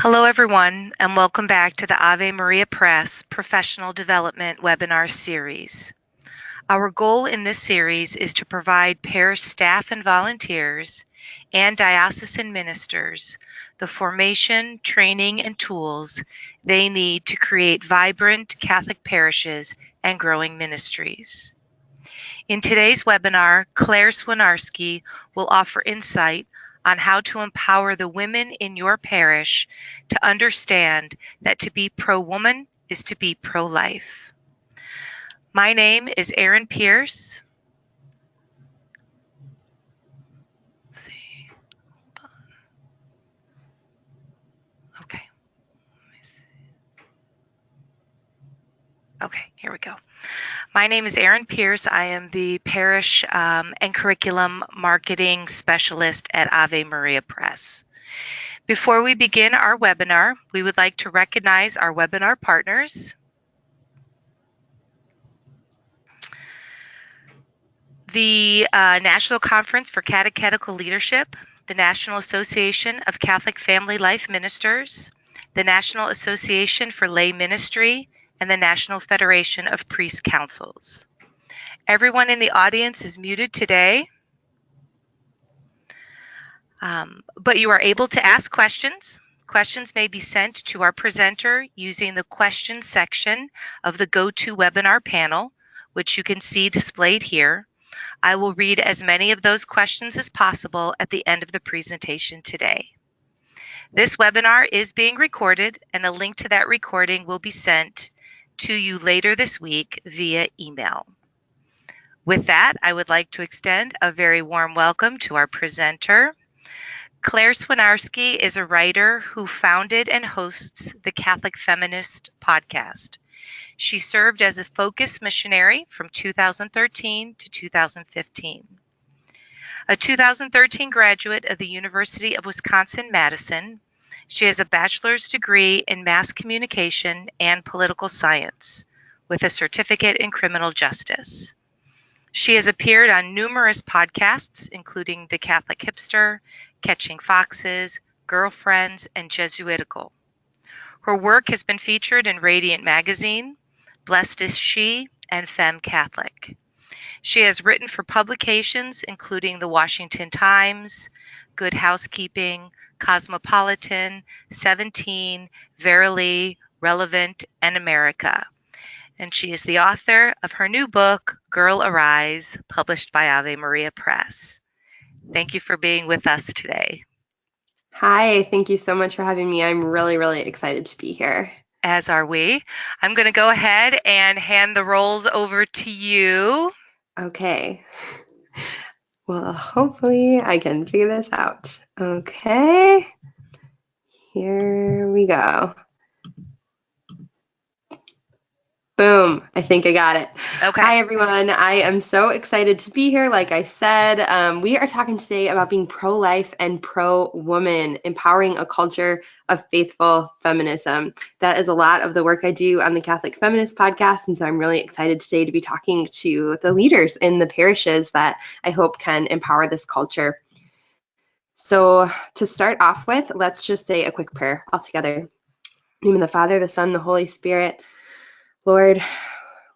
Hello, everyone, and welcome back to the Ave Maria Press Professional Development Webinar Series. Our goal in this series is to provide parish staff and volunteers and diocesan ministers the formation, training, and tools they need to create vibrant Catholic parishes and growing ministries. In today's webinar, Claire Swinarski will offer insight on how to empower the women in your parish to understand that to be pro-woman is to be pro-life. My name is Erin Pierce. Let's see. Hold on. Okay. Let me see. Okay, here we go. My name is Erin Pierce. I am the Parish and Curriculum Marketing Specialist at Ave Maria Press. Before we begin our webinar, we would like to recognize our webinar partners. The National Conference for Catechetical Leadership, the National Association of Catholic Family Life Ministers, the National Association for Lay Ministry, and the National Federation of Priest Councils. Everyone in the audience is muted today, but you are able to ask questions. Questions may be sent to our presenter using the questions section of the GoToWebinar panel, which you can see displayed here. I will read as many of those questions as possible at the end of the presentation today. This webinar is being recorded, and a link to that recording will be sent to you later this week via email. With that, I would like to extend a very warm welcome to our presenter. Claire Swinarski is a writer who founded and hosts the Catholic Feminist podcast. She served as a Focus missionary from 2013 to 2015. A 2013 graduate of the University of Wisconsin-Madison, she has a bachelor's degree in mass communication and political science with a certificate in criminal justice. She has appeared on numerous podcasts, including The Catholic Hipster, Catching Foxes, Girlfriends, and Jesuitical. Her work has been featured in Radiant Magazine, Blessed is She, and Femme Catholic. She has written for publications including The Washington Times, Good Housekeeping, Cosmopolitan, 17, Verily, Relevant, and America. And she is the author of her new book, Girl Arise, published by Ave Maria Press. Thank you for being with us today. Hi, thank you so much for having me. I'm really excited to be here. As are we. I'm going to go ahead and hand the roles over to you. Okay. Well, hopefully I can figure this out. Okay. Here we go. Boom. I think I got it. Okay. Hi, everyone. I am so excited to be here. Like I said, we are talking today about being pro-life and pro-woman, empowering a culture of faithful feminism. That is a lot of the work I do on the Catholic Feminist podcast, and so I'm really excited today to be talking to the leaders in the parishes that I hope can empower this culture. So to start off with, let's just say a quick prayer all together. In the name of the Father, the Son, the Holy Spirit. Lord,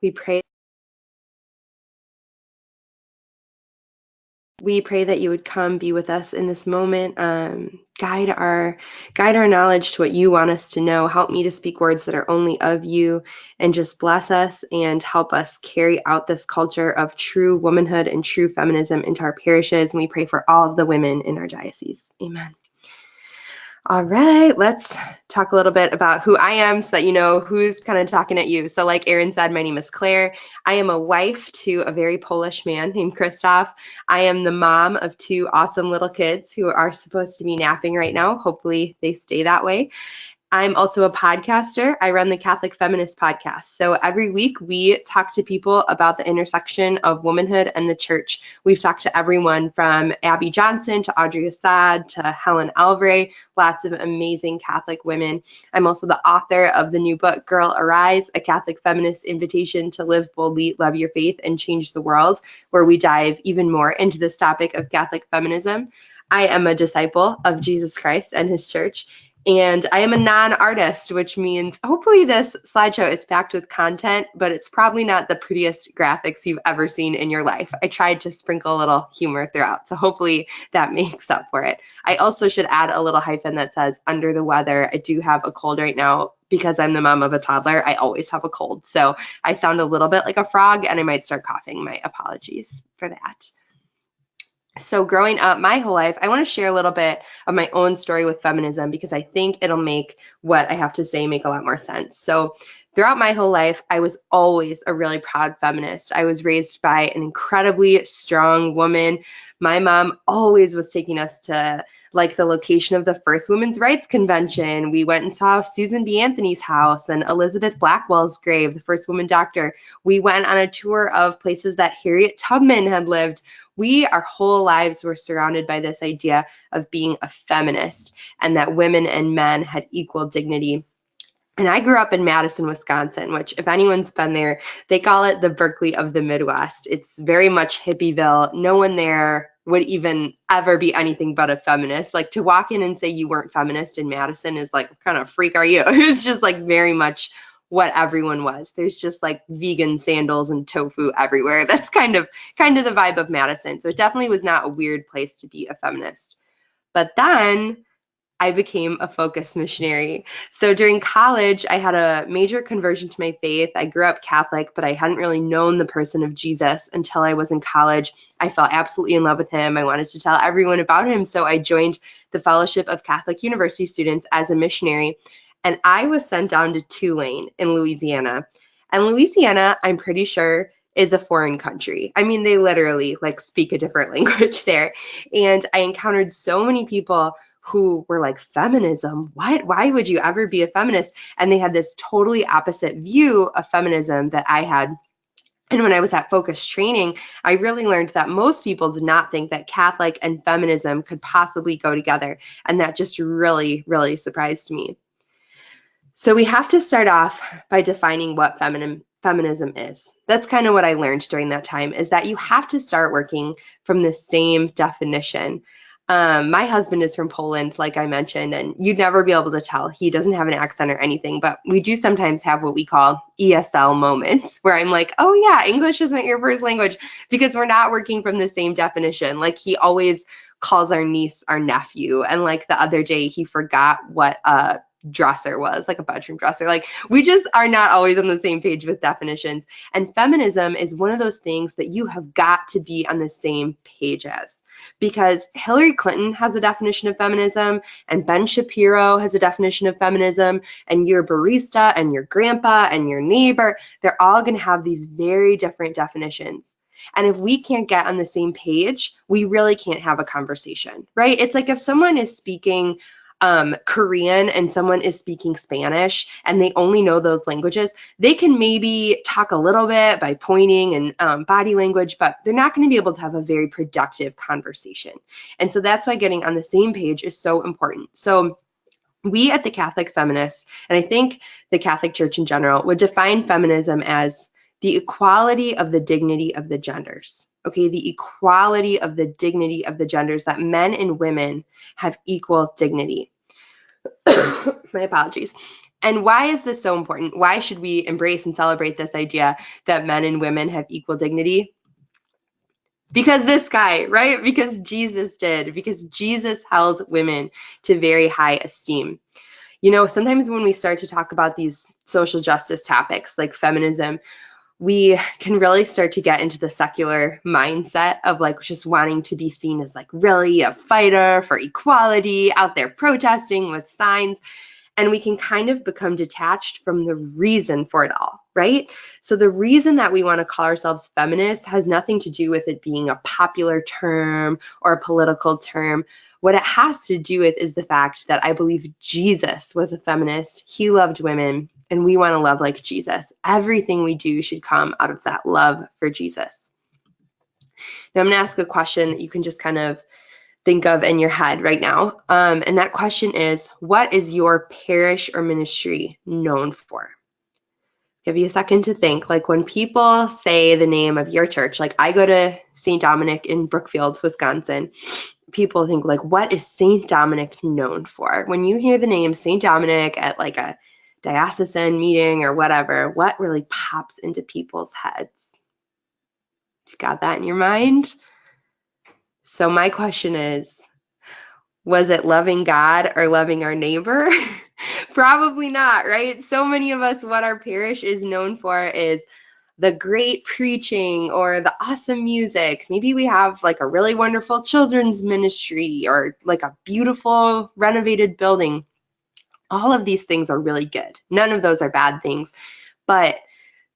we pray that you would come be with us in this moment, guide our knowledge to what you want us to know. Help me to speak words that are only of you, and just bless us and help us carry out this culture of true womanhood and true feminism into our parishes. And we pray for all of the women in our diocese. Amen. All right, let's talk a little bit about who I am so that you know who's kind of talking at you. So like Erin said, my name is Claire. I am a wife to a very Polish man named Krzysztof. I am the mom of two awesome little kids who are supposed to be napping right now. Hopefully they stay that way. I'm also a podcaster. I run the Catholic Feminist podcast. So every week we talk to people about the intersection of womanhood and the church. We've talked to everyone from Abby Johnson to Audrey Assad to Helen Alvray, lots of amazing Catholic women. I'm also the author of the new book, Girl Arise, a Catholic Feminist Invitation to Live Boldly, Love Your Faith, and Change the World, where we dive even more into this topic of Catholic feminism. I am a disciple of Jesus Christ and his church. And I am a non-artist, which means hopefully this slideshow is packed with content, but it's probably not the prettiest graphics you've ever seen in your life. I tried to sprinkle a little humor throughout, so hopefully that makes up for it. I also should add a little hyphen that says under the weather. I do have a cold right now because I'm the mom of a toddler. I always have a cold, so I sound a little bit like a frog and I might start coughing. My apologies for that. So growing up my whole life, I want to share a little bit of my own story with feminism because I think it'll make what I have to say make a lot more sense. So throughout my whole life, I was always a really proud feminist. I was raised by an incredibly strong woman. My mom always was taking us to like the location of the first women's rights convention. We went and saw Susan B. Anthony's house and Elizabeth Blackwell's grave, the first woman doctor. We went on a tour of places that Harriet Tubman had lived. Our whole lives were surrounded by this idea of being a feminist and that women and men had equal dignity. And I grew up in Madison, Wisconsin, which if anyone's been there, they call it the Berkeley of the Midwest. It's very much hippieville. No one there would even ever be anything but a feminist. Like to walk in and say you weren't feminist in Madison is like, what kind of freak are you? It was just like very much what everyone was. There's just like vegan sandals and tofu everywhere. That's kind of the vibe of Madison. So it definitely was not a weird place to be a feminist. But then I became a focused missionary. So during college, I had a major conversion to my faith. I grew up Catholic, but I hadn't really known the person of Jesus until I was in college. I fell absolutely in love with him. I wanted to tell everyone about him. So I joined the Fellowship of Catholic University Students as a missionary. And I was sent down to Tulane in Louisiana. And Louisiana, I'm pretty sure, is a foreign country. I mean, they literally like speak a different language there. And I encountered so many people who were like, feminism? What? Why would you ever be a feminist? And they had this totally opposite view of feminism that I had. And when I was at Focus Training, I really learned that most people did not think that Catholic and feminism could possibly go together. And that just really, really surprised me. So we have to start off by defining what feminism is. That's kind of what I learned during that time, is that you have to start working from the same definition. My husband is from Poland, like I mentioned, and you'd never be able to tell. He doesn't have an accent or anything, but we do sometimes have what we call ESL moments where I'm like, oh yeah, English isn't your first language, because we're not working from the same definition. Like he always calls our niece our nephew, and like the other day he forgot what dresser was, like a bedroom dresser. Like we just are not always on the same page with definitions. And feminism is one of those things that you have got to be on the same page as, because Hillary Clinton has a definition of feminism and Ben Shapiro has a definition of feminism, and your barista and your grandpa and your neighbor, they're all going to have these very different definitions. And if we can't get on the same page, we really can't have a conversation, right? It's like if someone is speaking Korean and someone is speaking Spanish and they only know those languages, they can maybe talk a little bit by pointing and body language, but they're not going to be able to have a very productive conversation. And so that's why getting on the same page is so important. So we at the Catholic Feminists, and I think the Catholic Church in general, would define feminism as the equality of the dignity of the genders. Okay, the equality of the dignity of the genders, that men and women have equal dignity. My apologies. And why is this so important? Why should we embrace and celebrate this idea that men and women have equal dignity? Because this guy, right? Because Jesus did. Because Jesus held women to very high esteem. You know, sometimes when we start to talk about these social justice topics like feminism, we can really start to get into the secular mindset of like just wanting to be seen as like really a fighter for equality, out there protesting with signs. And we can kind of become detached from the reason for it all, right? So the reason that we want to call ourselves feminists has nothing to do with it being a popular term or a political term. What it has to do with is the fact that I believe Jesus was a feminist. He loved women, and we want to love like Jesus. Everything we do should come out of that love for Jesus. Now I'm going to ask a question that you can just kind of think of in your head right now. And that question is, what is your parish or ministry known for? Give you a second to think. Like when people say the name of your church, like I go to St. Dominic in Brookfield, Wisconsin. people think, like, what is Saint Dominic known for? When you hear the name Saint Dominic at like a diocesan meeting or whatever, what really pops into people's heads? You got that in your mind? So my question is, was it loving God or loving our neighbor? Probably not, right? So many of us, what our parish is known for is the great preaching or the awesome music. Maybe we have like a really wonderful children's ministry or like a beautiful renovated building. All of these things are really good. None of those are bad things. But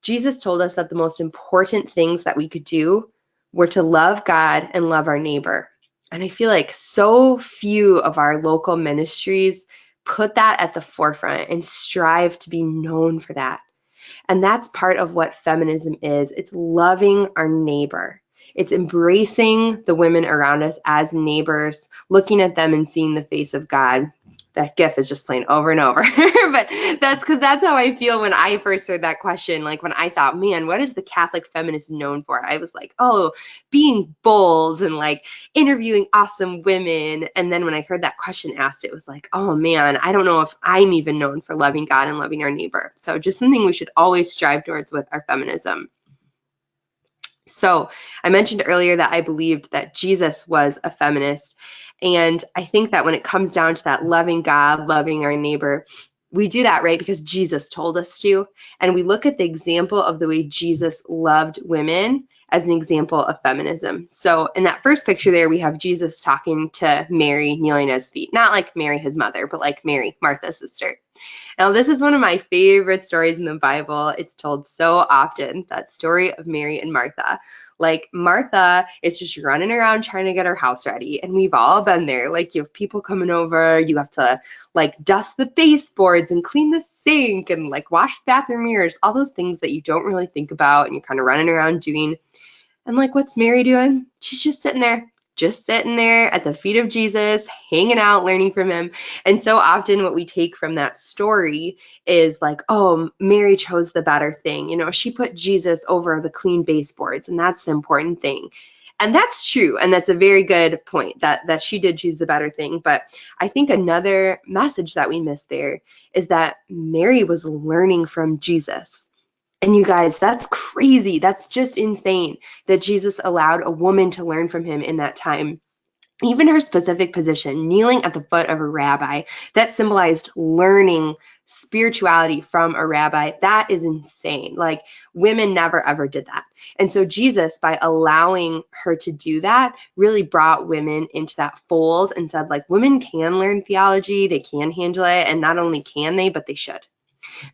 Jesus told us that the most important things that we could do were to love God and love our neighbor. And I feel like so few of our local ministries put that at the forefront and strive to be known for that. And that's part of what feminism is. It's loving our neighbor. It's embracing the women around us as neighbors, looking at them and seeing the face of God. That gif is just playing over and over. But that's because that's how I feel when I first heard that question. Like when I thought, man, what is the Catholic feminist known for? I was like, oh, being bold and like interviewing awesome women. And then when I heard that question asked, it was like, oh man, I don't know if I'm even known for loving God and loving our neighbor. So just something we should always strive towards with our feminism. So I mentioned earlier that I believed that Jesus was a feminist. And I think that when it comes down to that loving God, loving our neighbor, we do that, right? Because Jesus told us to. And we look at the example of the way Jesus loved women as an example of feminism. So in that first picture there, we have Jesus talking to Mary, kneeling at his feet. Not like Mary, his mother, but like Mary, Martha's sister. Now, this is one of my favorite stories in the Bible. It's told so often, that story of Mary and Martha. Like, Martha is just running around trying to get her house ready, and we've all been there. Like, you have people coming over, you have to, like, dust the baseboards and clean the sink and, like, wash bathroom mirrors, all those things that you don't really think about and you're kind of running around doing. And, like, what's Mary doing? She's just sitting there at the feet of Jesus, hanging out, learning from him. And so often what we take from that story is like, oh, Mary chose the better thing. You know, she put Jesus over the clean baseboards, and that's the important thing. And that's true. And that's a very good point that she did choose the better thing. But I think another message that we miss there is that Mary was learning from Jesus. And you guys, that's crazy. That's just insane that Jesus allowed a woman to learn from him in that time. Even her specific position, kneeling at the foot of a rabbi, that symbolized learning spirituality from a rabbi. That is insane. Like, women never ever did that. And so Jesus, by allowing her to do that, really brought women into that fold and said, like, women can learn theology, they can handle it, and not only can they, but they should.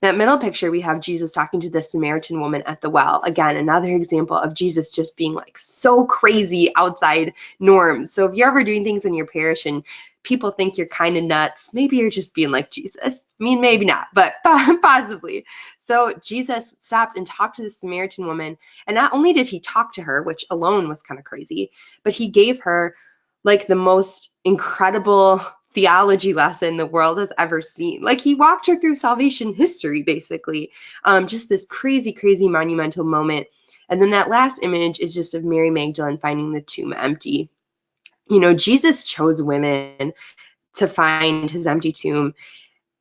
That middle picture, we have Jesus talking to the Samaritan woman at the well. Again, another example of Jesus just being like so crazy outside norms. So if you're ever doing things in your parish and people think you're kind of nuts, maybe you're just being like Jesus. I mean, maybe not, but possibly. So Jesus stopped and talked to the Samaritan woman. And not only did he talk to her, which alone was kind of crazy, but he gave her like the most incredible theology lesson the world has ever seen. Like, he walked her through salvation history, basically. Just this crazy, crazy monumental moment. And then that last image is just of Mary Magdalene finding the tomb empty. You know, Jesus chose women to find his empty tomb.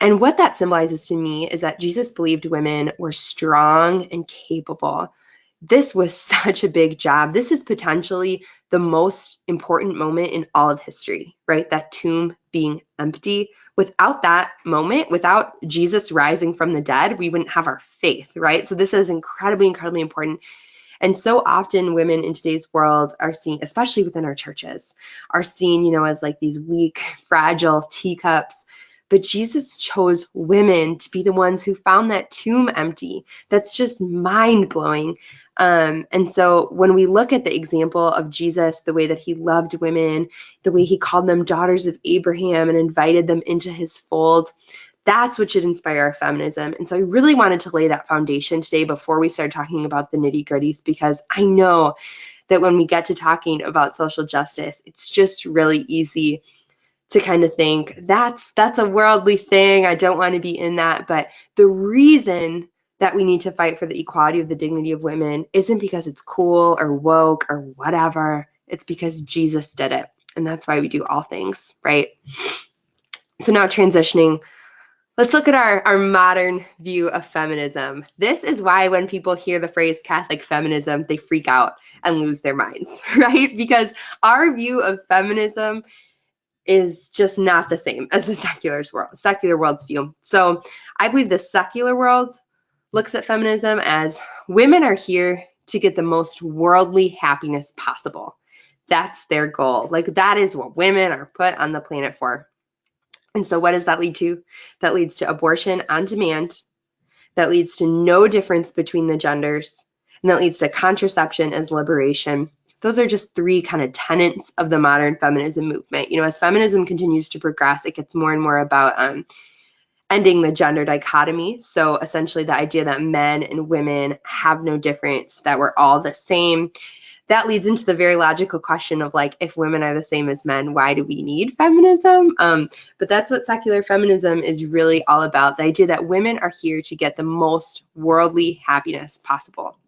And what that symbolizes to me is that Jesus believed women were strong and capable. This was such a big job. This is potentially the most important moment in all of history, right? That tomb being empty. Without that moment, without Jesus rising from the dead, we wouldn't have our faith, right? So this is incredibly, incredibly important. And so often women in today's world are seen, especially within our churches, are seen, you know, as like these weak, fragile teacups. But Jesus chose women to be the ones who found that tomb empty. That's just mind-blowing. And so when we look at the example of Jesus, the way that he loved women, the way he called them daughters of Abraham and invited them into his fold, that's what should inspire our feminism. And so I really wanted to lay that foundation today before we start talking about the nitty-gritties, because I know that when we get to talking about social justice, it's just really easy to kind of think that's a worldly thing. I don't want to be in that. But the reason that we need to fight for the equality of the dignity of women isn't because it's cool or woke or whatever. It's because Jesus did it. And that's why we do all things, right? So now transitioning, let's look at our modern view of feminism. This is why when people hear the phrase Catholic feminism, they freak out and lose their minds, right? Because our view of feminism is just not the same as the secular world's view. So I believe the secular world looks at feminism as women are here to get the most worldly happiness possible. That's their goal. Like, that is what women are put on the planet for. And so what does that lead to? That leads to abortion on demand. That leads to no difference between the genders. And that leads to contraception as liberation. Those are just three kind of tenets of the modern feminism movement. You know, as feminism continues to progress, it gets more and more about ending the gender dichotomy. So essentially the idea that men and women have no difference, that we're all the same. That leads into the very logical question of, like, if women are the same as men, why do we need feminism? But that's what secular feminism is really all about. The idea that women are here to get the most worldly happiness possible.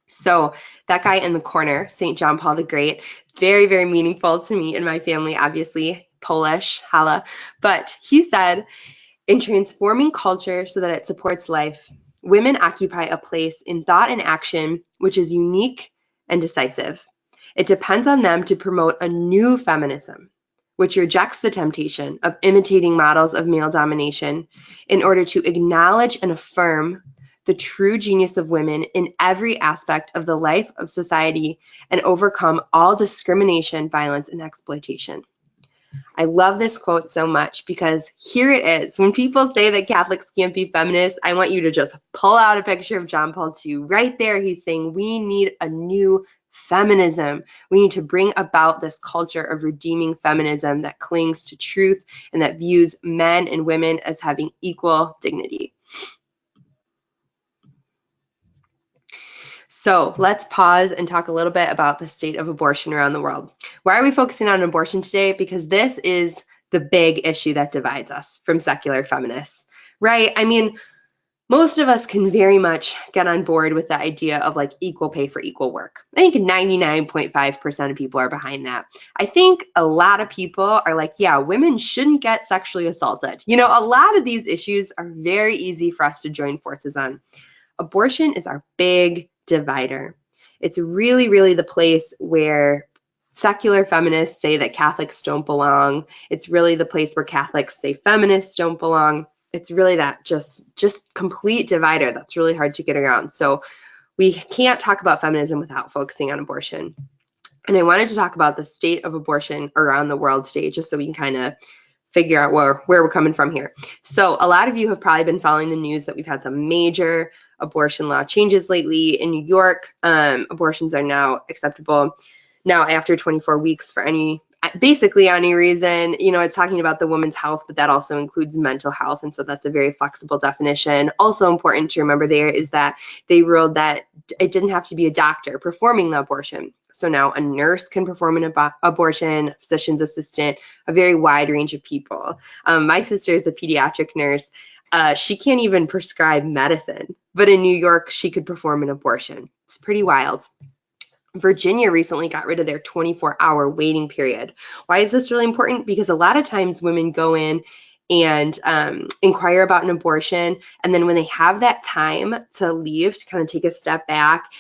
So that guy in the corner, St. John Paul the Great, very, very meaningful to me and my family, obviously, Polish, hala. But he said, in transforming culture so that it supports life, women occupy a place in thought and action which is unique and decisive. It depends on them to promote a new feminism, which rejects the temptation of imitating models of male domination in order to acknowledge and affirm the true genius of women in every aspect of the life of society and overcome all discrimination, violence, and exploitation. I love this quote so much because here it is. When people say that Catholics can't be feminists, I want you to just pull out a picture of John Paul II. Right there, he's saying we need a new feminism. We need to bring about this culture of redeeming feminism that clings to truth and that views men and women as having equal dignity. So let's pause and talk a little bit about the state of abortion around the world. Why are we focusing on abortion today? Because this is the big issue that divides us from secular feminists, right? I mean, most of us can very much get on board with the idea of, like, equal pay for equal work. I think 99.5% of people are behind that. I think a lot of people are like, yeah, women shouldn't get sexually assaulted. You know, a lot of these issues are very easy for us to join forces on. Abortion is our big divider. It's really, really the place where secular feminists say that Catholics don't belong. It's really the place where Catholics say feminists don't belong. It's really that just complete divider that's really hard to get around. So we can't talk about feminism without focusing on abortion. And I wanted to talk about the state of abortion around the world today, just so we can kind of figure out where we're coming from here. So a lot of you have probably been following the news that we've had some major abortion law changes lately. In New York, abortions are now acceptable now after 24 weeks for basically any reason. You know, it's talking about the woman's health, but that also includes mental health. And so that's a very flexible definition. Also important to remember there is that they ruled that it didn't have to be a doctor performing the abortion. So now a nurse can perform an abortion, a physician's assistant, a very wide range of people. My sister is a pediatric nurse. She can't even prescribe medicine, but in New York, she could perform an abortion. It's pretty wild. Virginia recently got rid of their 24-hour waiting period. Why is this really important? Because a lot of times women go in and inquire about an abortion, and then when they have that time to leave, to kind of take a step back,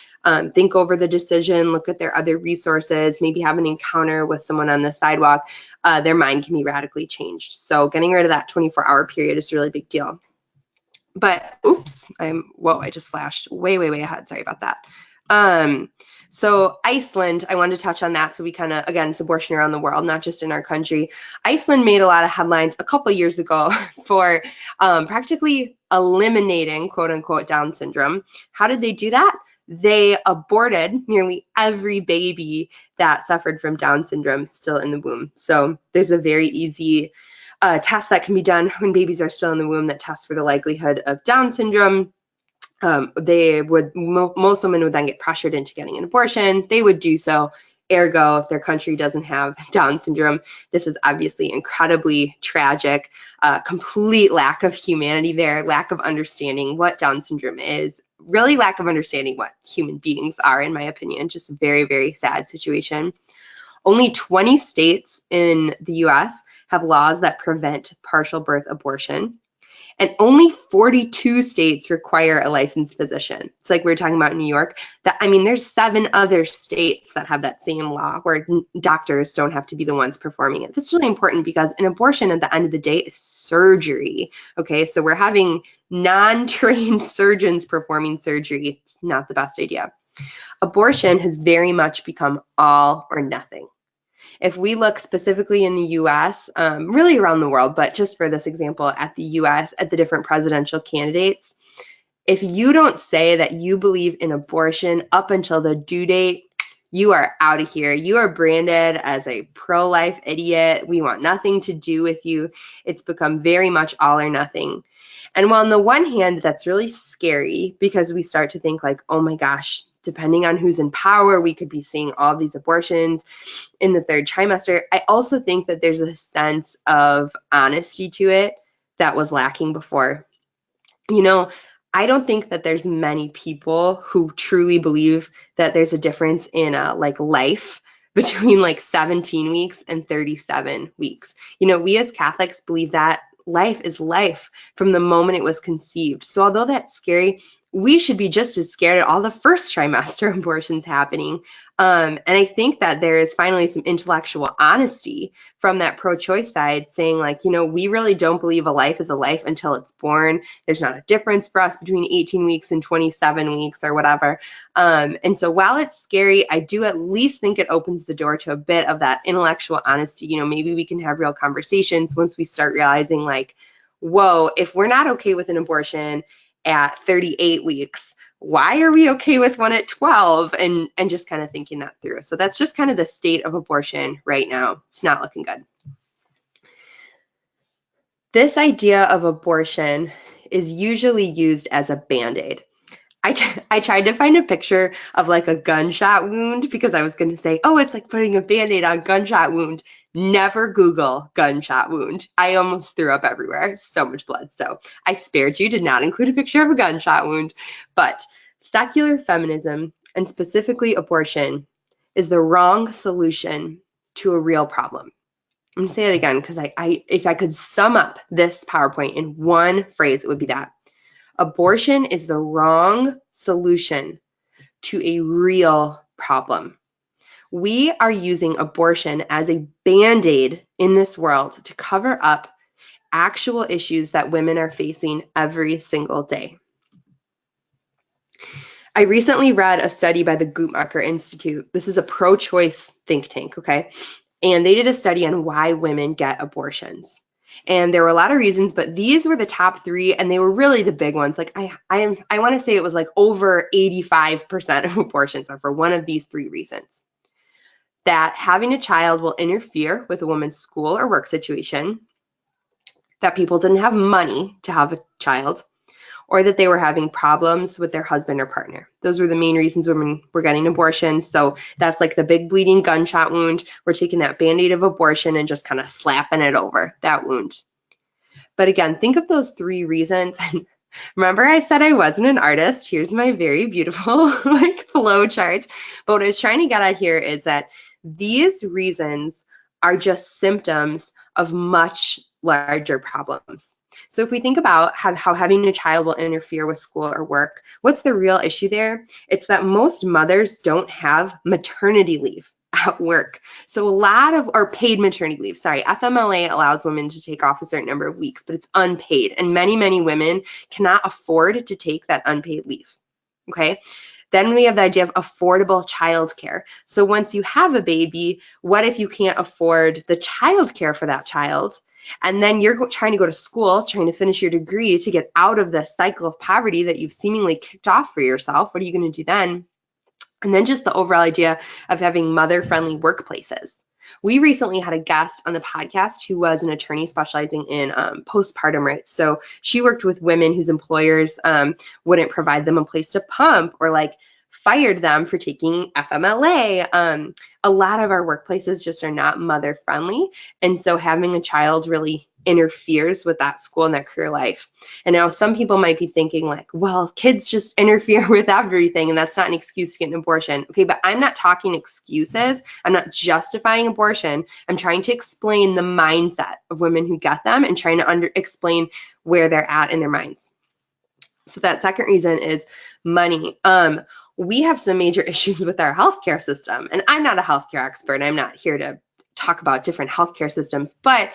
think over the decision, look at their other resources, maybe have an encounter with someone on the sidewalk, their mind can be radically changed. So getting rid of that 24-hour period is a really big deal. But oops, I just flashed way ahead. Sorry about that. So Iceland, I wanted to touch on that. So we kind of, again, it's abortion around the world, not just in our country. Iceland made a lot of headlines a couple years ago for practically eliminating, quote unquote, Down syndrome. How did they do that? They aborted nearly every baby that suffered from Down syndrome still in the womb. So there's a very easy test that can be done when babies are still in the womb that tests for the likelihood of Down syndrome. Most women would then get pressured into getting an abortion. They would do so. Ergo, if their country doesn't have Down syndrome, this is obviously incredibly tragic. Complete lack of humanity there, lack of understanding what Down syndrome is, really lack of understanding what human beings are, in my opinion. Just a very sad situation. Only 20 states in the US have laws that prevent partial birth abortion. And only 42 states require a licensed physician. It's like we were talking about in New York. There's 7 other states that have that same law where doctors don't have to be the ones performing it. That's really important because an abortion at the end of the day is surgery. Okay, so we're having non-trained surgeons performing surgery. It's not the best idea. Abortion has very much become all or nothing. If we look specifically in the US, really around the world, but just for this example, at the US, at the different presidential candidates, if you don't say that you believe in abortion up until the due date, you are out of here. You are branded as a pro-life idiot. We want nothing to do with you. It's become very much all or nothing. And while on the one hand, that's really scary because we start to think like, oh my gosh, depending on who's in power, we could be seeing all of these abortions in the 3rd trimester. I also think that there's a sense of honesty to it that was lacking before. I don't think that there's many people who truly believe that there's a difference in life between 17 weeks and 37 weeks. We as Catholics believe that life is life from the moment it was conceived. So although that's scary, we should be just as scared at all the 1st trimester abortions happening. And I think that there is finally some intellectual honesty from that pro-choice side saying we really don't believe a life is a life until it's born. There's not a difference for us between 18 weeks and 27 weeks or whatever. And so while it's scary, I do at least think it opens the door to a bit of that intellectual honesty. Maybe we can have real conversations once we start realizing whoa, if we're not okay with an abortion at 38 weeks, why are we okay with one at 12? And just kind of thinking that through. So that's just kind of the state of abortion right now. It's not looking good. This idea of abortion is usually used as a Band-Aid. I tried to find a picture of a gunshot wound because I was going to say, oh, it's like putting a Band-Aid on a gunshot wound. Never Google gunshot wound. I almost threw up everywhere. So much blood. So I spared you, did not include a picture of a gunshot wound. But secular feminism, and specifically abortion, is the wrong solution to a real problem. I'm going to say it again because if I could sum up this PowerPoint in one phrase, it would be that. Abortion is the wrong solution to a real problem. We are using abortion as a Band-Aid in this world to cover up actual issues that women are facing every single day. I recently read a study by the Guttmacher Institute. This is a pro-choice think tank, okay? And they did a study on why women get abortions. And there were a lot of reasons, but these were the top 3, and they were really the big ones. I want to say it was over 85% of abortions are for one of these 3 reasons. That having a child will interfere with a woman's school or work situation, that people didn't have money to have a child, or that they were having problems with their husband or partner. Those were the main reasons women were getting abortions. So that's the big bleeding gunshot wound. We're taking that Band-Aid of abortion and just kind of slapping it over that wound. But again, think of those 3 reasons. Remember I said I wasn't an artist. Here's my very beautiful flow chart. But what I was trying to get at here is that these reasons are just symptoms of much larger problems. So if we think about how having a child will interfere with school or work, what's the real issue there? It's that most mothers don't have maternity leave at work. So or paid maternity leave. Sorry, FMLA allows women to take off a certain number of weeks, but it's unpaid. And many, many women cannot afford to take that unpaid leave. Okay. Then we have the idea of affordable childcare. So once you have a baby, what if you can't afford the childcare for that child? And then you're trying to go to school, trying to finish your degree to get out of the cycle of poverty that you've seemingly kicked off for yourself. What are you going to do then? And then just the overall idea of having mother-friendly workplaces. We recently had a guest on the podcast who was an attorney specializing in postpartum rights. So she worked with women whose employers wouldn't provide them a place to pump or fired them for taking FMLA. A lot of our workplaces just are not mother friendly. And so having a child really interferes with that school and that career life. And now some people might be thinking like, well, kids just interfere with everything and that's not an excuse to get an abortion. Okay, but I'm not talking excuses. I'm not justifying abortion. I'm trying to explain the mindset of women who get them and trying to explain where they're at in their minds. So that second reason is money. We have some major issues with our healthcare system, and I'm not a healthcare expert. I'm not here to talk about different healthcare systems, but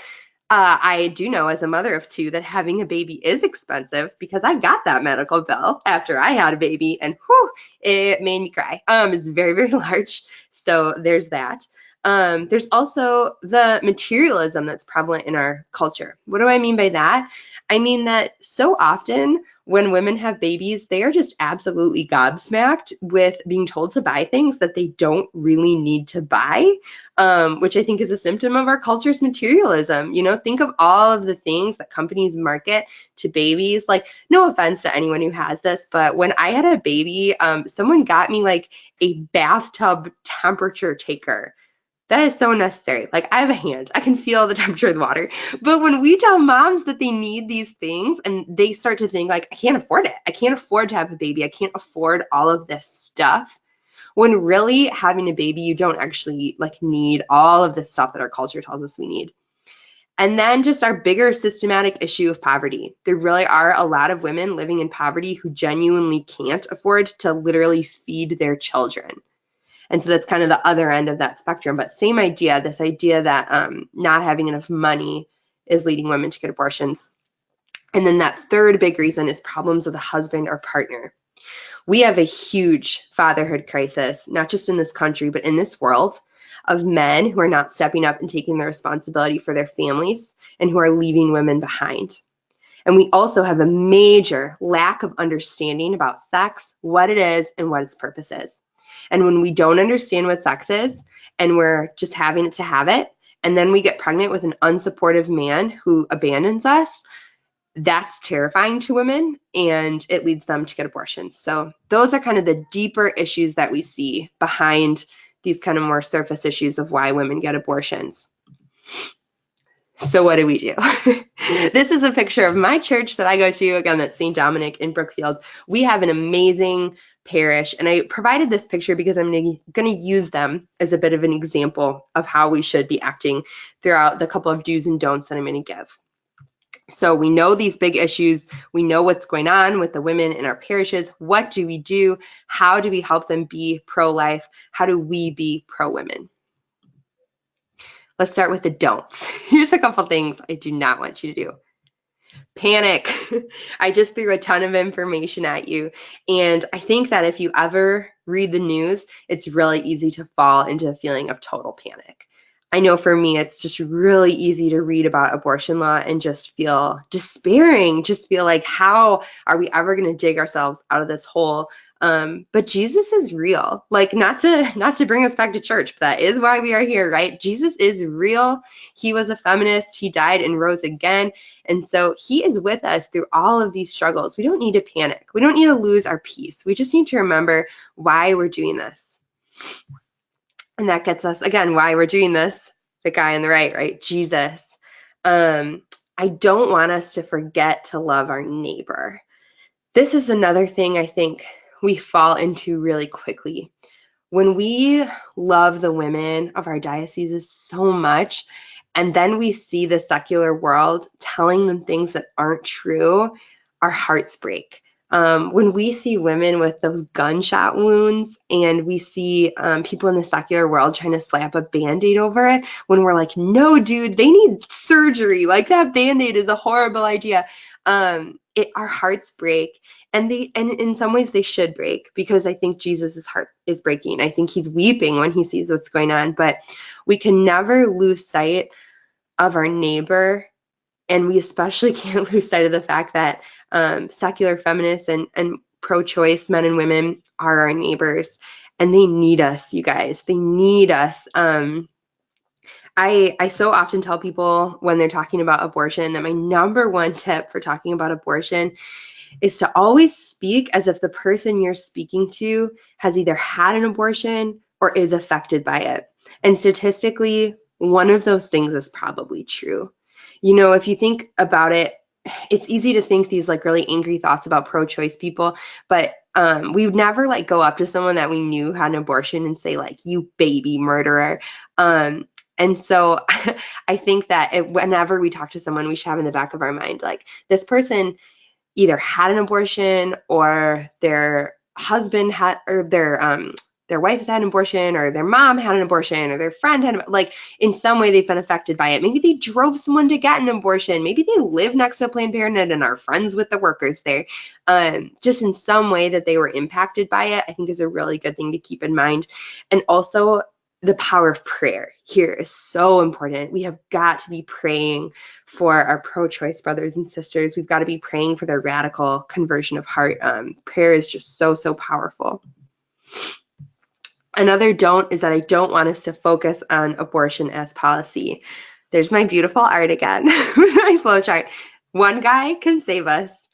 I do know as a mother of two that having a baby is expensive because I got that medical bill after I had a baby, and whew, it made me cry. It's very, very large. So there's that. There's also the materialism that's prevalent in our culture. What do I mean by that? I mean that so often when women have babies, they are just absolutely gobsmacked with being told to buy things that they don't really need to buy, which I think is a symptom of our culture's materialism. You know, think of all of the things that companies market to babies. Like, no offense to anyone who has this, but when I had a baby, someone got me like a bathtub temperature taker. That is so necessary. Like, I have a hand. I can feel the temperature of the water. But when we tell moms that they need these things and they start to think like, I can't afford it. I can't afford to have a baby. I can't afford all of this stuff. When really having a baby, you don't actually like need all of this stuff that our culture tells us we need. And then just our bigger systematic issue of poverty. There really are a lot of women living in poverty who genuinely can't afford to literally feed their children. And so that's kind of the other end of that spectrum. But same idea, this idea that not having enough money is leading women to get abortions. And then that third big reason is problems with a husband or partner. We have a huge fatherhood crisis, not just in this country, but in this world, of men who are not stepping up and taking the responsibility for their families and who are leaving women behind. And we also have a major lack of understanding about sex, what it is, and what its purpose is. And when we don't understand what sex is and we're just having it to have it, and then we get pregnant with an unsupportive man who abandons us, that's terrifying to women and it leads them to get abortions. So those are kind of the deeper issues that we see behind these kind of more surface issues of why women get abortions. So what do we do? This is a picture of my church that I go to. Again, that's St. Dominic in Brookfield. We have an amazing parish, and I provided this picture because I'm going to use them as a bit of an example of how we should be acting throughout the couple of do's and don'ts that I'm going to give. So we know these big issues. We know what's going on with the women in our parishes. What do we do? How do we help them be pro-life? How do we be pro-women? Let's start with the don'ts. Here's a couple things I do not want you to do. Panic. I just threw a ton of information at you. And I think that if you ever read the news, it's really easy to fall into a feeling of total panic. I know for me, it's just really easy to read about abortion law and just feel despairing, just feel like, how are we ever going to dig ourselves out of this hole? But Jesus is real. Like, not to bring us back to church, but that is why we are here, right? Jesus is real. He was a feminist. He died and rose again. And so he is with us through all of these struggles. We don't need to panic. We don't need to lose our peace. We just need to remember why we're doing this. And that gets us, again, why we're doing this. The guy on the right? Jesus. I don't want us to forget to love our neighbor. This is another thing I think we fall into really quickly. When we love the women of our dioceses so much, and then we see the secular world telling them things that aren't true, our hearts break. When we see women with those gunshot wounds and we see people in the secular world trying to slap a Band-Aid over it, when we're like, no, dude, they need surgery. Like, that Band-Aid is a horrible idea. Our hearts break, and in some ways they should break, because I think Jesus's heart is breaking. I think he's weeping when he sees what's going on, but we can never lose sight of our neighbor, and we especially can't lose sight of the fact that secular feminists and pro-choice men and women are our neighbors, and they need us, you guys. They need us. I so often tell people when they're talking about abortion that my number one tip for talking about abortion is to always speak as if the person you're speaking to has either had an abortion or is affected by it. And statistically, one of those things is probably true. You know, if you think about it, it's easy to think these like really angry thoughts about pro-choice people, but we would never like go up to someone that we knew had an abortion and say like, you baby murderer. And so I think that whenever we talk to someone, we should have in the back of our mind, like, this person either had an abortion or their husband had, or their wife has had an abortion, or their mom had an abortion, or their friend had, like, in some way they've been affected by it. Maybe they drove someone to get an abortion. Maybe they live next to Planned Parenthood and are friends with the workers there. Just in some way that they were impacted by it, I think is a really good thing to keep in mind. And also, the power of prayer here is so important. We have got to be praying for our pro-choice brothers and sisters. We've got to be praying for their radical conversion of heart. Prayer is just so, so powerful. Another don't is that I don't want us to focus on abortion as policy. There's my beautiful art again with my flowchart. One guy can save us.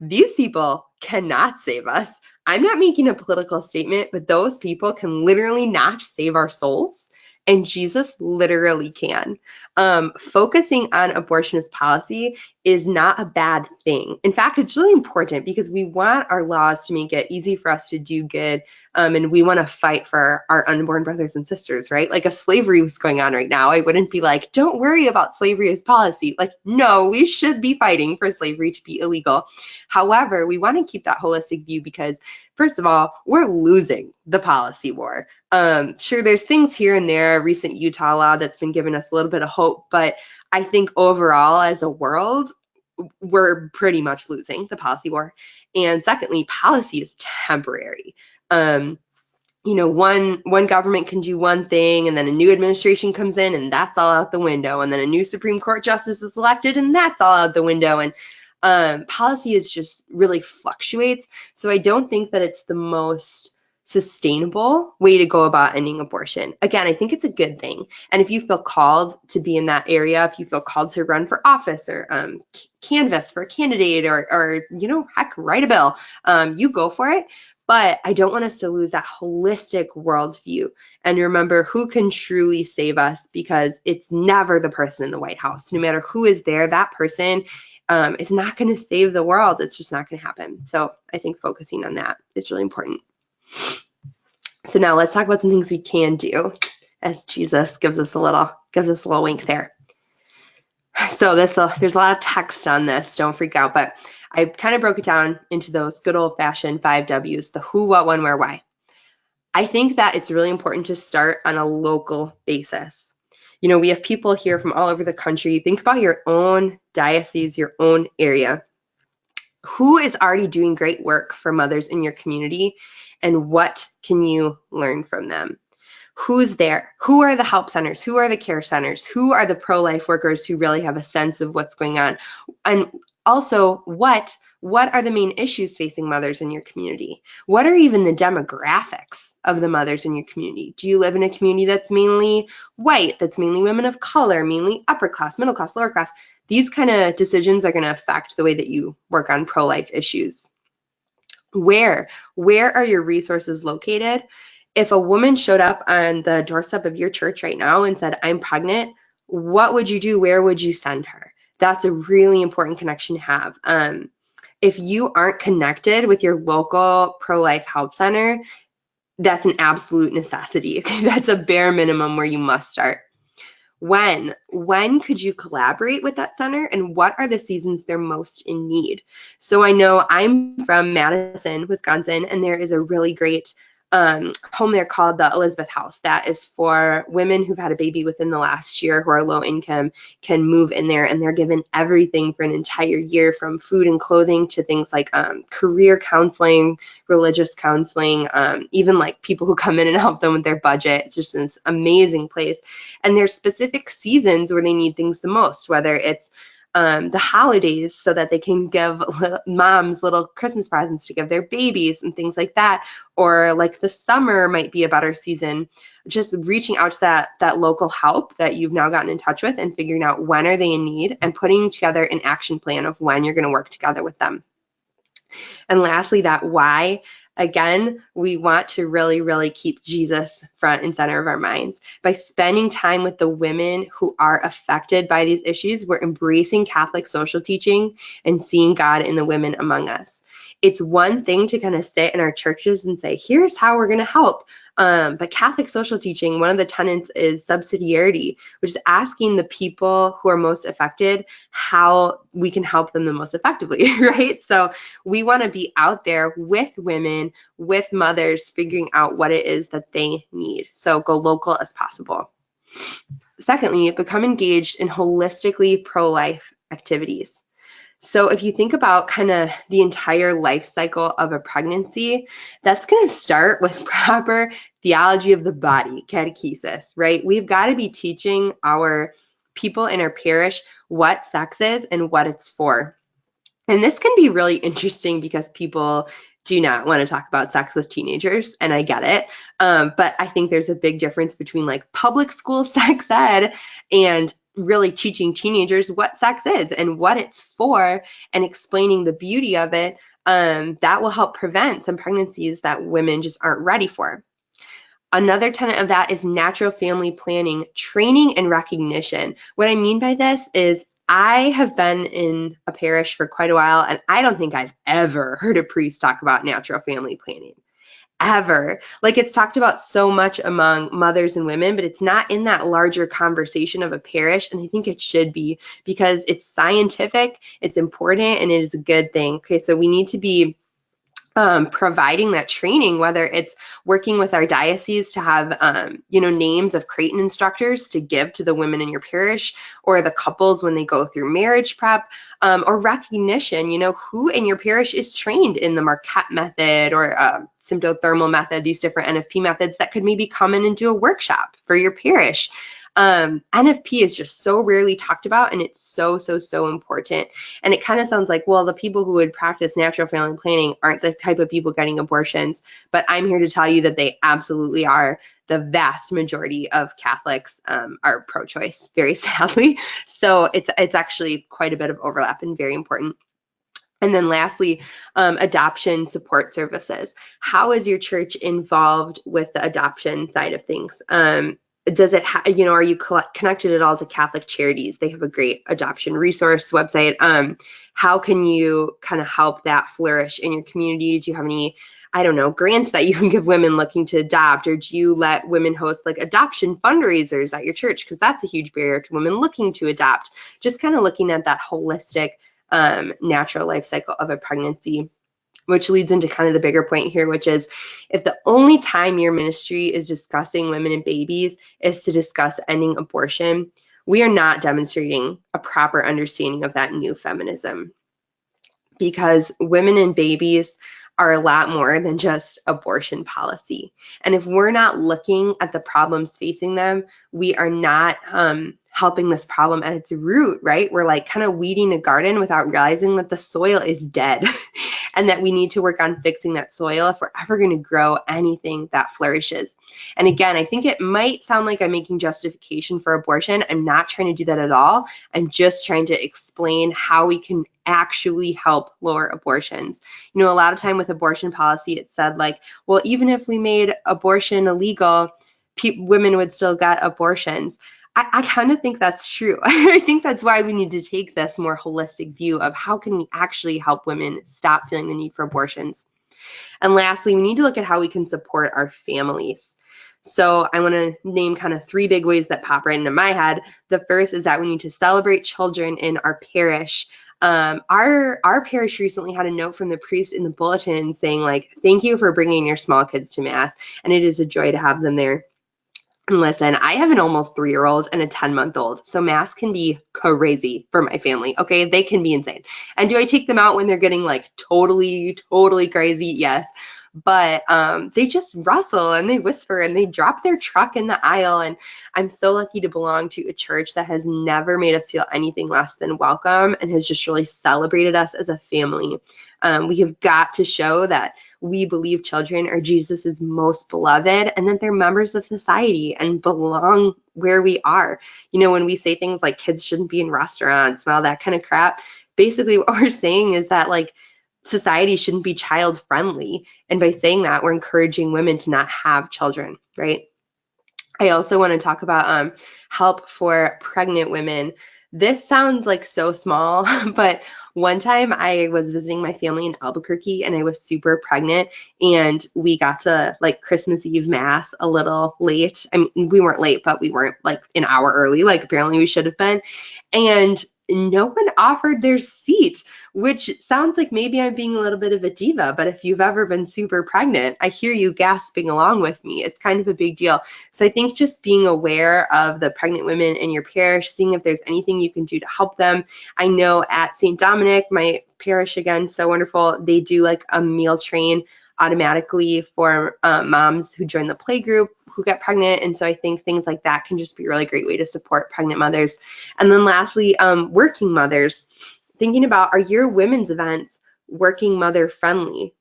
These people cannot save us. I'm not making a political statement, but those people can literally not save our souls, and Jesus literally can. Focusing on abortion as policy is not a bad thing. In fact, it's really important because we want our laws to make it easy for us to do good, and we want to fight for our unborn brothers and sisters, right? Like, if slavery was going on right now, I wouldn't be like, don't worry about slavery as policy. Like, no, we should be fighting for slavery to be illegal. However, we want to keep that holistic view because, first of all, we're losing the policy war. Sure, there's things here and there, a recent Utah law that's been giving us a little bit of hope, but I think overall as a world, we're pretty much losing the policy war. And secondly, policy is temporary. You know, one government can do one thing, and then a new administration comes in, and that's all out the window. And then a new Supreme Court justice is elected, and that's all out the window. And policy is just really fluctuates. So I don't think that it's the most sustainable way to go about ending abortion. Again, I think it's a good thing. And if you feel called to be in that area, if you feel called to run for office or canvass for a candidate or you know, heck, write a bill, you go for it. But I don't want us to lose that holistic worldview and remember who can truly save us, because it's never the person in the White House. No matter who is there, that person is not going to save the world. It's just not going to happen. So I think focusing on that is really important. So now let's talk about some things we can do, as Jesus gives us a little wink there. So there's a lot of text on this. Don't freak out, but I kind of broke it down into those good old-fashioned 5 W's: the who, what, when, where, why. I think that it's really important to start on a local basis. You know, we have people here from all over the country. Think about your own diocese, your own area. Who is already doing great work for mothers in your community, and what can you learn from them? Who's there? Who are the help centers? Who are the care centers? Who are the pro-life workers who really have a sense of what's going on? And also, what are the main issues facing mothers in your community? What are even the demographics of the mothers in your community? Do you live in a community that's mainly white, that's mainly women of color, mainly upper class, middle class, lower class? These kind of decisions are going to affect the way that you work on pro-life issues. Where are your resources located? If a woman showed up on the doorstep of your church right now and said, I'm pregnant, what would you do? Where would you send her? That's a really important connection to have. If you aren't connected with your local pro-life help center, that's an absolute necessity. That's a bare minimum where you must start. When could you collaborate with that center, and what are the seasons they're most in need? So I know I'm from Madison, Wisconsin, and there is a really great home there called the Elizabeth House that is for women who've had a baby within the last year who are low income, can move in there, and they're given everything for an entire year, from food and clothing to things like career counseling, religious counseling, even like people who come in and help them with their budget. It's just this amazing place. And there's specific seasons where they need things the most, whether it's the holidays so that they can give moms little Christmas presents to give their babies and things like that, or like the summer might be a better season. Just reaching out to that local help that you've now gotten in touch with and figuring out when are they in need and putting together an action plan of when you're going to work together with them. And lastly, that why. Again, we want to really, really keep Jesus front and center of our minds. By spending time with the women who are affected by these issues, we're embracing Catholic social teaching and seeing God in the women among us. It's one thing to kind of sit in our churches and say, here's how we're going to help. But Catholic social teaching, one of the tenets is subsidiarity, which is asking the people who are most affected how we can help them the most effectively, right? So we want to be out there with women, with mothers, figuring out what it is that they need. So go local as possible. Secondly, become engaged in holistically pro-life activities. So if you think about kind of the entire life cycle of a pregnancy, that's going to start with proper theology of the body, catechesis, right? We've got to be teaching our people in our parish what sex is and what it's for. And this can be really interesting because people do not want to talk about sex with teenagers, and I get it. But I think there's a big difference between like public school sex ed and really teaching teenagers what sex is and what it's for and explaining the beauty of it. That will help prevent some pregnancies that women just aren't ready for. Another tenet of that is natural family planning, training, and recognition. What I mean by this is I have been in a parish for quite a while, and I don't think I've ever heard a priest talk about natural family planning. Ever. Like, it's talked about so much among mothers and women, but it's not in that larger conversation of a parish, and I think it should be because it's scientific, it's important, and it is a good thing. Okay, so we need to be providing that training, whether it's working with our diocese to have, names of Creighton instructors to give to the women in your parish or the couples when they go through marriage prep, or recognition, who in your parish is trained in the Marquette method or symptothermal method, these different NFP methods that could maybe come in and do a workshop for your parish. NFP is just so rarely talked about, and it's so, so, so important. And it kind of sounds like, well, the people who would practice natural family planning aren't the type of people getting abortions, but I'm here to tell you that they absolutely are. The vast majority of Catholics are pro-choice, very sadly. So it's actually quite a bit of overlap and very important. And then lastly, adoption support services. How is your church involved with the adoption side of things? Does it, are you connected at all to Catholic Charities? They have a great adoption resource website. How can you kind of help that flourish in your community? Do you have any, grants that you can give women looking to adopt, or do you let women host like adoption fundraisers at your church? Because that's a huge barrier to women looking to adopt. Just kind of looking at that holistic natural life cycle of a pregnancy, which leads into kind of the bigger point here, which is if the only time your ministry is discussing women and babies is to discuss ending abortion, we are not demonstrating a proper understanding of that new feminism, because women and babies are a lot more than just abortion policy. And if we're not looking at the problems facing them, we are not helping this problem at its root, right? We're like kind of weeding a garden without realizing that the soil is dead and that we need to work on fixing that soil if we're ever going to grow anything that flourishes. And again, I think it might sound like I'm making justification for abortion. I'm not trying to do that at all. I'm just trying to explain how we can actually help lower abortions. A lot of time with abortion policy, it said like, well, even if we made abortion illegal, women would still get abortions. I kind of think that's true. I think that's why we need to take this more holistic view of how can we actually help women stop feeling the need for abortions. And lastly, we need to look at how we can support our families. So I want to name kind of 3 big ways that pop right into my head. The first is that we need to celebrate children in our parish. Our parish recently had a note from the priest in the bulletin saying like, thank you for bringing your small kids to Mass, and it is a joy to have them there. And listen, I have an almost 3-year-old and a 10-month-old, so Mass can be crazy for my family, okay? They can be insane. And do I take them out when they're getting like totally, totally crazy? Yes. But they just rustle and they whisper and they drop their truck in the aisle. And I'm so lucky to belong to a church that has never made us feel anything less than welcome and has just really celebrated us as a family. We have got to show that we believe children are Jesus's most beloved and that they're members of society and belong where we are. When we say things like kids shouldn't be in restaurants and all that kind of crap, basically what we're saying is that like society shouldn't be child friendly. And by saying that, we're encouraging women to not have children, right? I also want to talk about help for pregnant women. This sounds like so small, but one time I was visiting my family in Albuquerque and I was super pregnant, and we got to like Christmas Eve Mass a little late. I mean, we weren't late, but we weren't like an hour early, like apparently we should have been. And no one offered their seat, which sounds like maybe I'm being a little bit of a diva, but if you've ever been super pregnant, I hear you gasping along with me. It's kind of a big deal. So I think just being aware of the pregnant women in your parish, seeing if there's anything you can do to help them. I know at St. Dominic, my parish, again, so wonderful, they do like a meal train automatically for moms who join the play group who get pregnant. And so I think things like that can just be a really great way to support pregnant mothers. And then lastly, working mothers. Thinking about, are your women's events working mother friendly?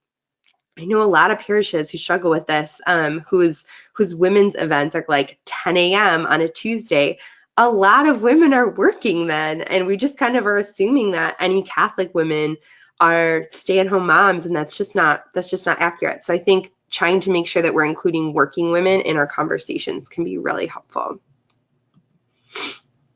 I know a lot of parishes who struggle with this, whose women's events are like 10 a.m. on a Tuesday. A lot of women are working then, and we just kind of are assuming that any Catholic women are stay-at-home moms, and that's just not accurate. So I think trying to make sure that we're including working women in our conversations can be really helpful.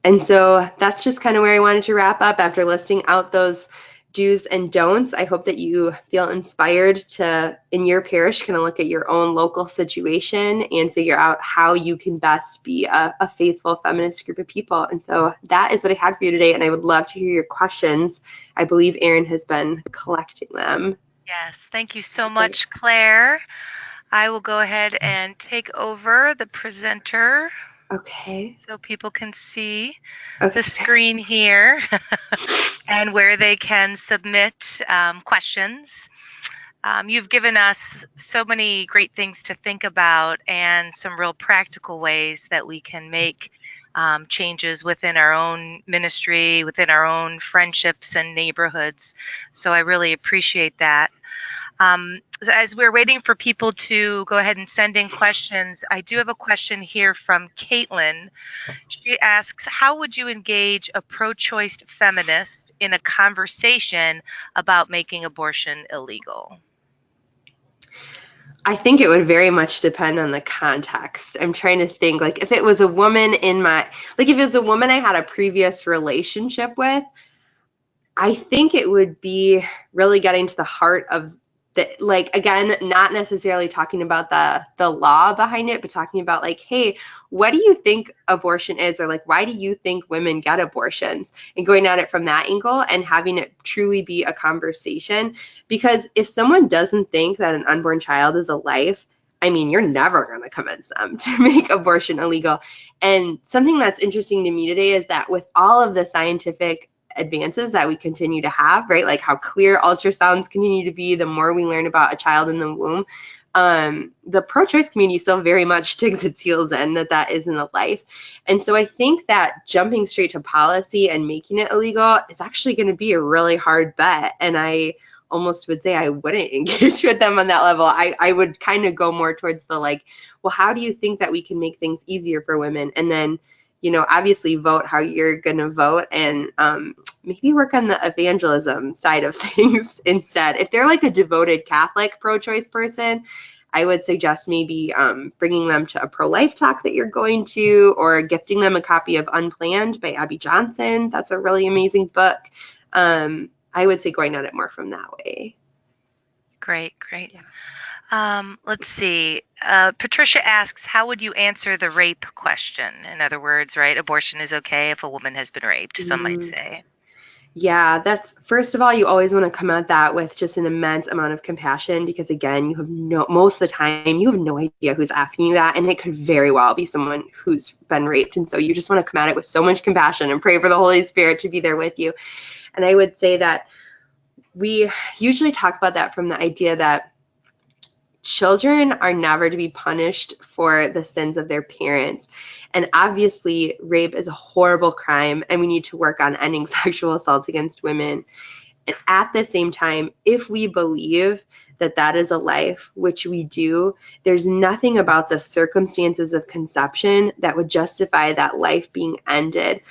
And so that's just kind of where I wanted to wrap up after listing out those do's and don'ts. I hope that you feel inspired to, in your parish, kind of look at your own local situation and figure out how you can best be a faithful feminist group of people. And so that is what I had for you today, and I would love to hear your questions. I believe Erin has been collecting them. Yes, thank you so much, Claire. I will go ahead and take over the presenter. Okay. So people can see Okay. the screen here and where they can submit questions. You've given us so many great things to think about and some real practical ways that we can make changes within our own ministry, within our own friendships and neighborhoods. So I really appreciate that. As we're waiting for people to go ahead and send in questions, I do have a question here from Caitlin. She asks, how would you engage a pro-choice feminist in a conversation about making abortion illegal? I think it would very much depend on the context. I'm trying to think, like, if it was a woman if it was a woman I had a previous relationship with, I think it would be really getting to the heart of the, like, again, not necessarily talking about the law behind it, but talking about like, hey, what do you think abortion is? Or like, why do you think women get abortions? And going at it from that angle and having it truly be a conversation. Because if someone doesn't think that an unborn child is a life, I mean, you're never going to convince them to make abortion illegal. And something that's interesting to me today is that with all of the scientific advances that we continue to have, right? Like how clear ultrasounds continue to be, the more we learn about a child in the womb, the pro-choice community still very much digs its heels in that isn't a life. And so I think that jumping straight to policy and making it illegal is actually going to be a really hard bet. And I almost would say I wouldn't engage with them on that level. I would kind of go more towards the like, well, how do you think that we can make things easier for women? And then, you know, obviously vote how you're going to vote, and maybe work on the evangelism side of things instead. If they're like a devoted Catholic pro-choice person, I would suggest maybe bringing them to a pro-life talk that you're going to, or gifting them a copy of Unplanned by Abby Johnson. That's a really amazing book. I would say going at it more from that way. Great. Yeah. Let's see. Patricia asks, how would you answer the rape question? In other words, right, abortion is okay if a woman has been raped, some might say. Yeah, that's, first of all, you always want to come at that with just an immense amount of compassion, because again, most of the time, you have no idea who's asking you that, and it could very well be someone who's been raped. And so you just want to come at it with so much compassion and pray for the Holy Spirit to be there with you. And I would say that we usually talk about that from the idea that children are never to be punished for the sins of their parents. And obviously, rape is a horrible crime, and we need to work on ending sexual assault against women. And at the same time, if we believe that that is a life, which we do, there's nothing about the circumstances of conception that would justify that life being ended.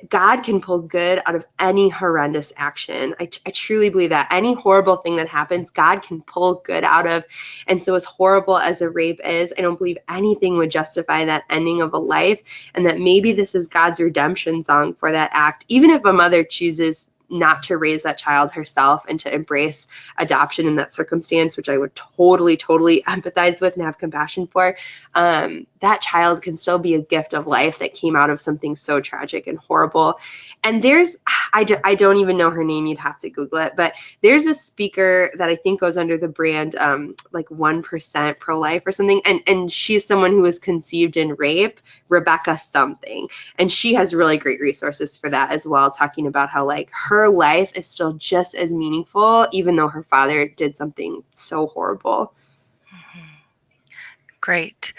God can pull good out of any horrendous action. I truly believe that any horrible thing that happens, God can pull good out of. And so as horrible as a rape is, I don't believe anything would justify that ending of a life, and that maybe this is God's redemption song for that act. Even if a mother chooses not to raise that child herself and to embrace adoption in that circumstance, which I would totally, totally empathize with and have compassion for, that child can still be a gift of life that came out of something so tragic and horrible. And I don't even know her name, you'd have to Google it, but there's a speaker that I think goes under the brand like 1% pro-life or something, and she's someone who was conceived in rape, Rebecca something, and she has really great resources for that as well, talking about how like her life is still just as meaningful even though her father did something so horrible. Great.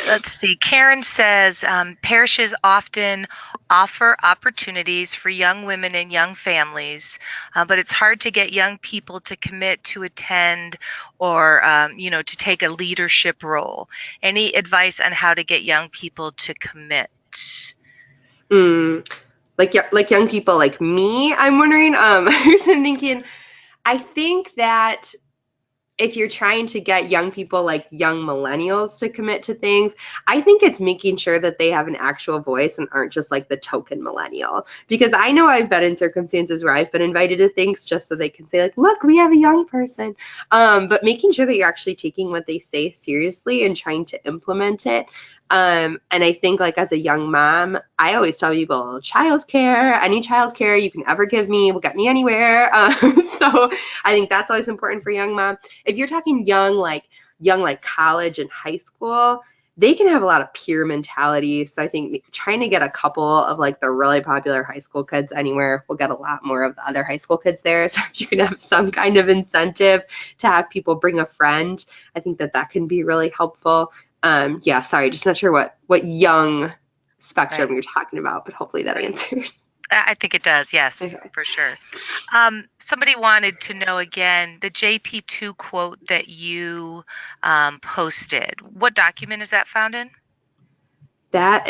Let's see. Karen says parishes often offer opportunities for young women and young families, but it's hard to get young people to commit to attend or, to take a leadership role. Any advice on how to get young people to commit? Like young people like me, I'm wondering. I'm thinking, I think that if you're trying to get young people like young millennials to commit to things, I think it's making sure that they have an actual voice and aren't just like the token millennial. Because I know I've been in circumstances where I've been invited to things just so they can say like, look, we have a young person. But making sure that you're actually taking what they say seriously and trying to implement it. And I think like as a young mom, I always tell people childcare, any childcare you can ever give me will get me anywhere. So I think that's always important for young mom. If you're talking young like college and high school, they can have a lot of peer mentality. So I think trying to get a couple of like the really popular high school kids anywhere will get a lot more of the other high school kids there. So if you can have some kind of incentive to have people bring a friend, I think that can be really helpful. Yeah, sorry, just not sure what young spectrum you're talking about, but hopefully that answers. I think it does, yes, Okay. for sure. Somebody wanted to know again the JP2 quote that you posted. What document is that found in? That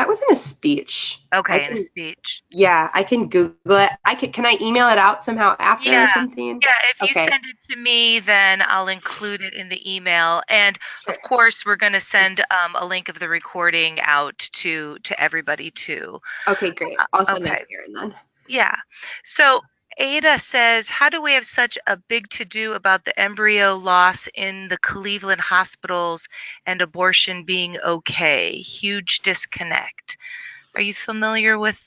was in a speech. Okay, in a speech. Yeah, I can Google it. Can I email it out somehow after or Yeah, something? yeah. If you Okay, send it to me, then I'll include it in the email. And sure. of course, we're going to send a link of the recording out to everybody too. Okay, great. I'll send that Okay. to Karen then. Yeah. So Ada says, how do we have such a big to-do about the embryo loss in the Cleveland hospitals and abortion being okay? Huge disconnect. Are you familiar with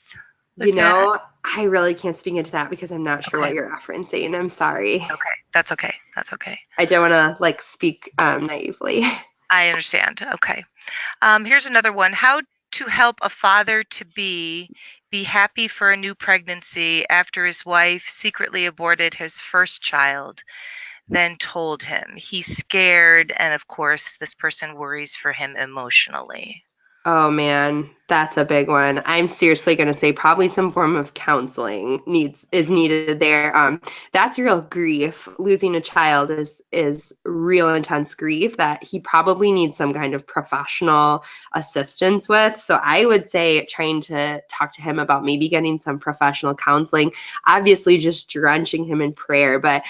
that? I really can't speak into that because I'm not sure what Okay. you're referencing. I'm sorry. Okay. That's okay. That's okay. I don't want to like speak naively. I understand. Okay. Here's another one. How to help a father to be happy for a new pregnancy after his wife secretly aborted his first child, then told him. He's scared, and of course, this person worries for him emotionally. Oh man, that's a big one. I'm seriously going to say probably some form of counseling is needed there. That's real grief. Losing a child is real intense grief that he probably needs some kind of professional assistance with. So I would say trying to talk to him about maybe getting some professional counseling. Obviously, just drenching him in prayer, but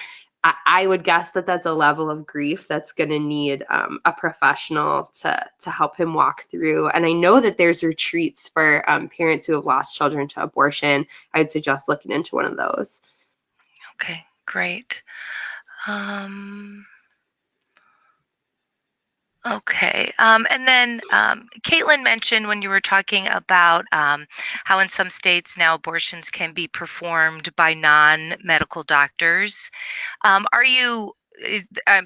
I would guess that that's a level of grief that's going to need a professional to help him walk through. And I know that there's retreats for parents who have lost children to abortion. I would suggest looking into one of those. Okay, great. Okay. And then Caitlin mentioned when you were talking about how in some states now abortions can be performed by non-medical doctors. I'm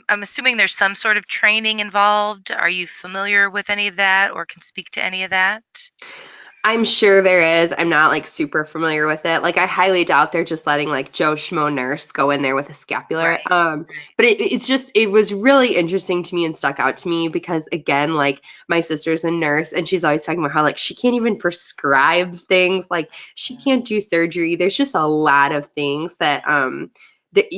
assuming there's some sort of training involved. Are you familiar with any of that or can speak to any of that? I'm sure there is. I'm not like super familiar with it. Like I highly doubt they're just letting like Joe Schmo nurse go in there with a scapular. Right. But it was really interesting to me and stuck out to me because again, like my sister's a nurse and she's always talking about how like she can't even prescribe things, like she can't do surgery. There's just a lot of things that like,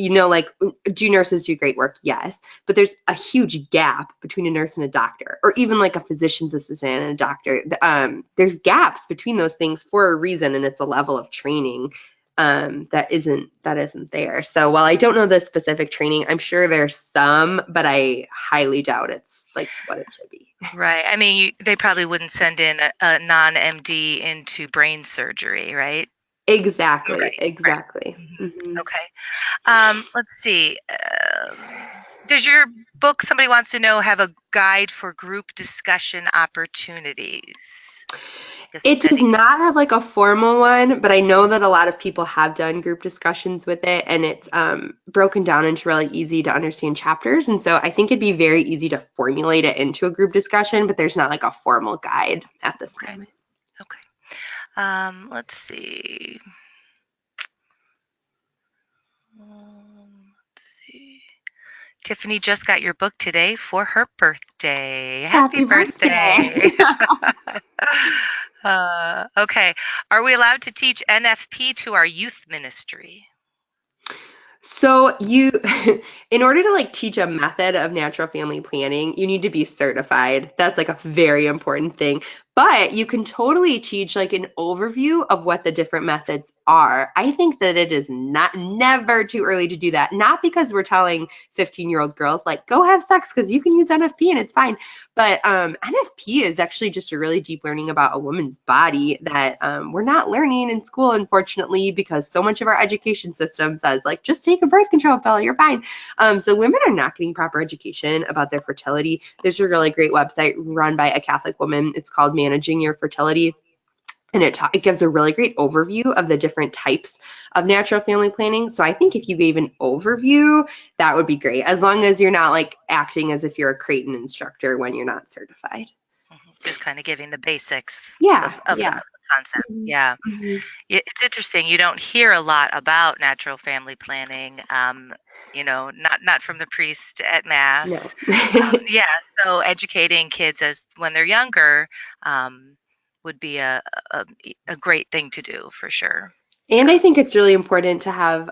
do nurses do great work? Yes, but there's a huge gap between a nurse and a doctor, or even like a physician's assistant and a doctor. There's gaps between those things for a reason, and it's a level of training that isn't there. So while I don't know the specific training, I'm sure there's some, but I highly doubt it's like what it should be. Right. I mean, they probably wouldn't send in a non-MD into brain surgery, right? Exactly, Right. Right. exactly. Mhm. Hmm. Okay. Let's see. Does your book, somebody wants to know, have a guide for group discussion opportunities? Guess It does any. not have like a formal one, but I know that a lot of people have done group discussions with it, and it's broken down into really easy to understand chapters. And so I think it'd be very easy to formulate it into a group discussion, but there's not like a formal guide at this Okay. moment. Okay. Let's see. Let's see. Tiffany just got your book today for her birthday. Happy Happy birthday. birthday. Okay. Are we allowed to teach NFP to our youth ministry? So in order to like teach a method of natural family planning, you need to be certified. That's like a very important thing. But you can totally teach like an overview of what the different methods are. I think that it is never too early to do that. Not because we're telling 15-year-old girls like go have sex because you can use NFP and it's fine. But NFP is actually just a really deep learning about a woman's body that we're not learning in school, unfortunately, because so much of our education system says like just take a birth control pill, you're fine. So women are not getting proper education about their fertility. There's a really great website run by a Catholic woman. It's called Managing Your Fertility. And it gives a really great overview of the different types of natural family planning. So I think if you gave an overview, that would be great, as long as you're not like acting as if you're a Creighton instructor when you're not certified. Just kind of giving the basics Yeah, of the yeah. concept. Mhm, Yeah. mhm. It's interesting. You don't hear a lot about natural family planning. Not from the priest at No. mass. Yeah, so educating kids as when they're younger um, would be a a great thing to do for sure. And Yeah. I think it's really important to have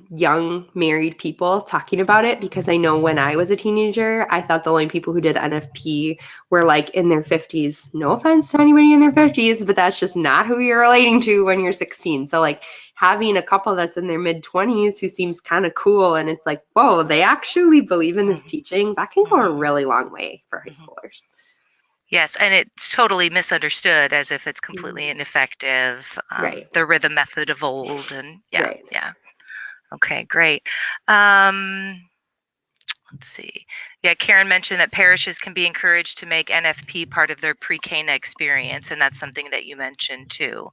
young married people talking about it, because I know when I was a teenager, I thought the only people who did NFP were like in their 50s. No offense to anybody in their 50s, but that's just not who you're relating to when you're 16. So, like, having a couple that's in their mid 20s who seems kind of cool, and it's like, whoa, they actually believe in this Mhm, teaching, that can go a mhm, really long way for high mhm. schoolers. Yes, and it's totally misunderstood as if it's Mhm. completely ineffective. Right, The rhythm method of old, and yeah, right. yeah. Okay, great. Um, let's see. Yeah, Karen mentioned that parishes can be encouraged to make NFP part of their pre-Cana experience, and that's something that you mentioned too.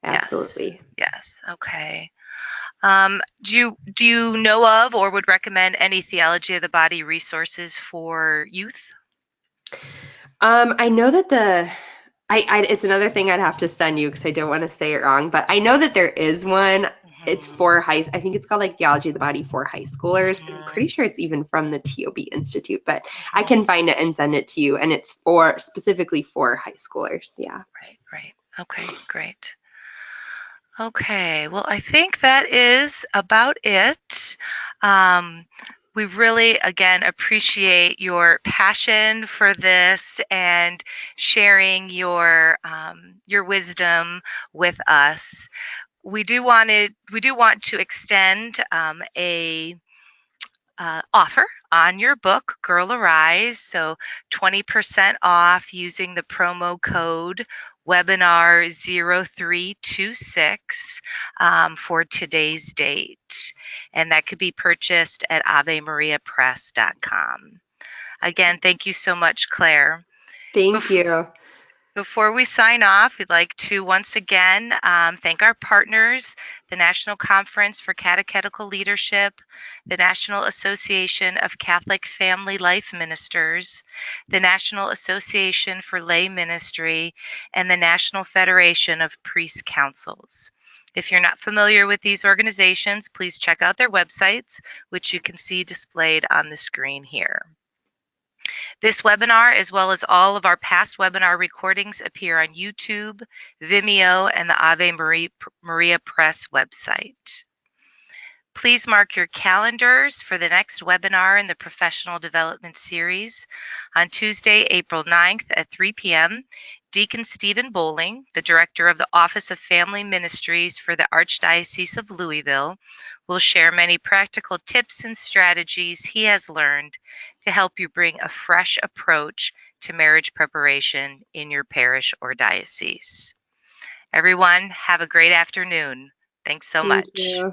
Yes, Absolutely. yes. Okay. Do you know of or would recommend any theology of the body resources for youth? I know that it's another thing I'd have to send you because I don't want to say it wrong, but I know that there is one. It's Mhm, for I think it's called like Theology of the Body for high schoolers. And I'm mhm, pretty sure it's even from the TOB Institute, but I mhm. can find it and send it to you. And it's for specifically for high schoolers. Yeah. Right, right. Okay, great. Okay, well, I think that is about it. Um, we really, again, appreciate your passion for this and sharing your wisdom with us. We do want to extend a offer on your book, Girl Arise. So 20% off using the promo code webinar0326 for today's date. And that could be purchased at avemariapress.com. Again, thank you so much, Claire. Thank you. Before we sign off, we'd like to once again thank our partners, the National Conference for Catechetical Leadership, the National Association of Catholic Family Life Ministers, the National Association for Lay Ministry, and the National Federation of Priest Councils. If you're not familiar with these organizations, please check out their websites, which you can see displayed on the screen here. This webinar, as well as all of our past webinar recordings, appear on YouTube, Vimeo, and the Ave Maria Press website. Please mark your calendars for the next webinar in the Professional Development Series. On Tuesday, April 9th at 3 p.m., Deacon Stephen Bowling, the Director of the Office of Family Ministries for the Archdiocese of Louisville, will share many practical tips and strategies he has learned to help you bring a fresh approach to marriage preparation in your parish or diocese. Everyone, have a great afternoon. Thanks so Thank much. you.